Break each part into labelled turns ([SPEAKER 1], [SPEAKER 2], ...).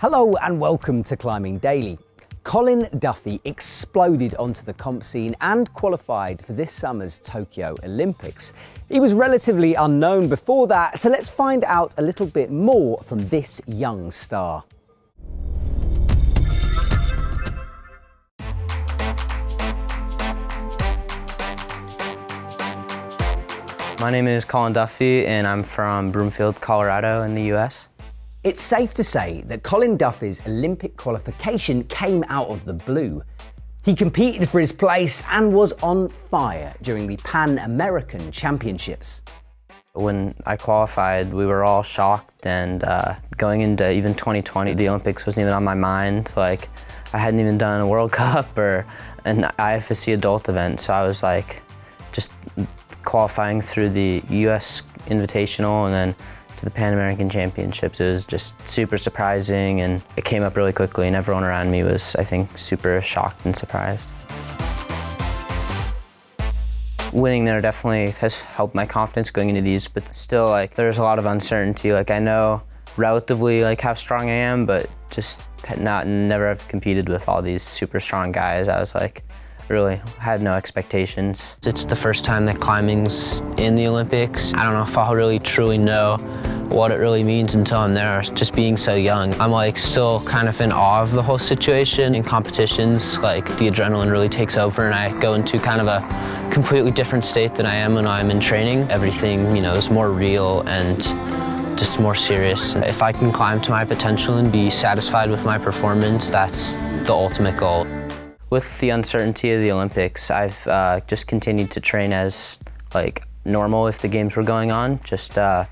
[SPEAKER 1] Hello and welcome to Climbing Daily. Colin Duffy exploded onto the comp scene and qualified for this summer's Tokyo Olympics. He was relatively unknown before that, so let's find out a little bit more from this young star.
[SPEAKER 2] My name is Colin Duffy and I'm from Broomfield, Colorado in the US.
[SPEAKER 1] It's safe to say that Colin Duffy's Olympic qualification came out of the blue. He competed for his place and was on fire during the Pan American Championships.
[SPEAKER 2] When I qualified, we were all shocked, and going into even 2020, the Olympics wasn't even on my mind. Like, I hadn't even done a World Cup or an IFSC adult event, so I was like, just qualifying through the US Invitational and then to the Pan American Championships. It was just super surprising, and it came up really quickly, and everyone around me was, I think, super shocked and surprised. Winning there definitely has helped my confidence going into these, but still, like, there's a lot of uncertainty. Like, I know relatively like how strong I am, but just never have competed with all these super strong guys. I was like, really had no expectations. It's the first time that climbing's in the Olympics. I don't know if I'll really truly know what it really means until I'm there. Just being so young, I'm like still kind of in awe of the whole situation. In competitions, like the adrenaline really takes over and I go into kind of a completely different state than I am when I'm in training. Everything, you know, is more real and just more serious. If I can climb to my potential and be satisfied with my performance, that's the ultimate goal. With the uncertainty of the Olympics, I've just continued to train as like normal if the games were going on, just to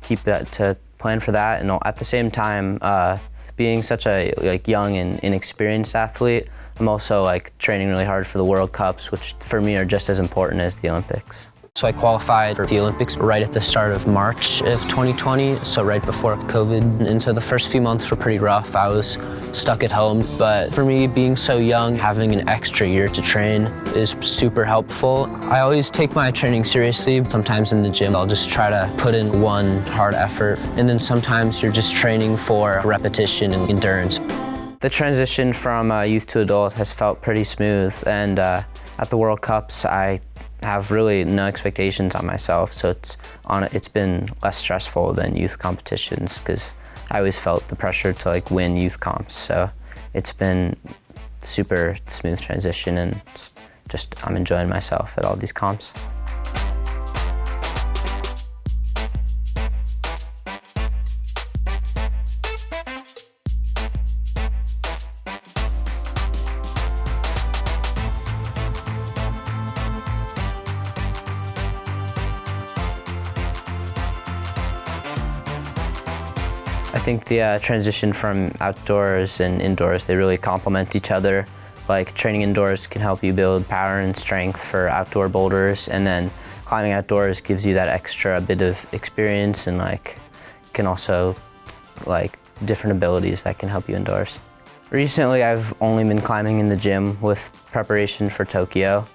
[SPEAKER 2] keep that, to plan for that. And at the same time, being such a like young and inexperienced athlete, I'm also like training really hard for the World Cups, which for me are just as important as the Olympics. So I qualified for the Olympics right at the start of March of 2020, so right before COVID. And so the first few months were pretty rough. I was stuck at home, but for me, being so young, having an extra year to train is super helpful. I always take my training seriously. Sometimes in the gym, I'll just try to put in one hard effort, and then sometimes you're just training for repetition and endurance. The transition from youth to adult has felt pretty smooth, and at the World Cups, I have really no expectations on myself, so it's been less stressful than youth competitions because I always felt the pressure to like win youth comps. So it's been super smooth transition, and just I'm enjoying myself at all these comps. I think the transition from outdoors and indoors, they really complement each other. Like training indoors can help you build power and strength for outdoor boulders, and then climbing outdoors gives you that extra bit of experience and like can also like different abilities that can help you indoors. Recently, I've only been climbing in the gym with preparation for Tokyo,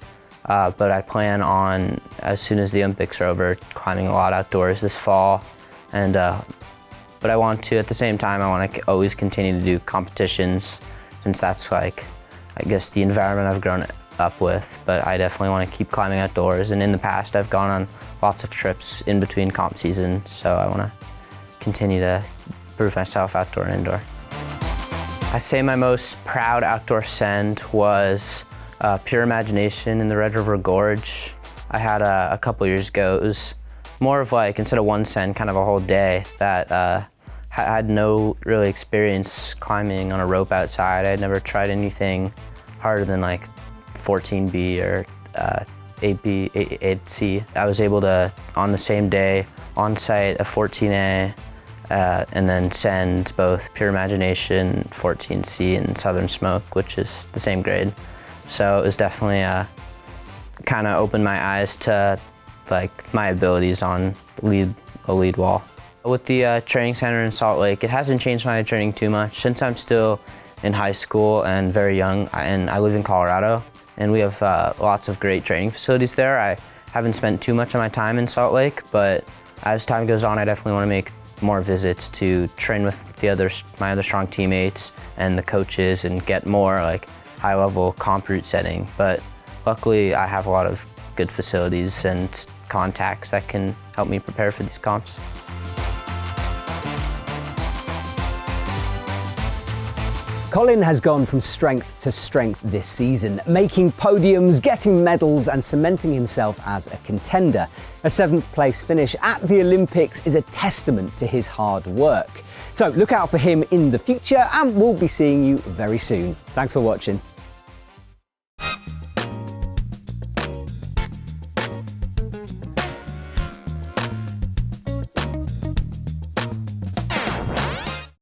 [SPEAKER 2] but I plan on, as soon as the Olympics are over, climbing a lot outdoors this fall. And but I want to, at the same time, I want to always continue to do competitions, since that's like, I guess, the environment I've grown up with. But I definitely want to keep climbing outdoors. And in the past, I've gone on lots of trips in between comp seasons, so I want to continue to prove myself outdoor and indoor. I say my most proud outdoor send was Pure Imagination in the Red River Gorge. I had a couple years ago. It was more of like, instead of one send, kind of a whole day that had no really experience climbing on a rope outside. I had never tried anything harder than like 14B or 8B, 8C. I was able to, on the same day, on site a 14A, and then send both Pure Imagination, 14C, and Southern Smoke, which is the same grade. So it was definitely kind of opened my eyes to like my abilities on a lead wall. With the training center in Salt Lake, it hasn't changed my training too much since I'm still in high school and very young, and I live in Colorado, and we have lots of great training facilities there. I haven't spent too much of my time in Salt Lake, but as time goes on, I definitely want to make more visits to train with my other strong teammates and the coaches and get more like high-level comp route setting. But luckily, I have a lot of good facilities and contacts that can help me prepare for these comps.
[SPEAKER 1] Colin has gone from strength to strength this season, making podiums, getting medals and cementing himself as a contender. A 7th place finish at the Olympics is a testament to his hard work. So look out for him in the future and we'll be seeing you very soon. Thanks for watching.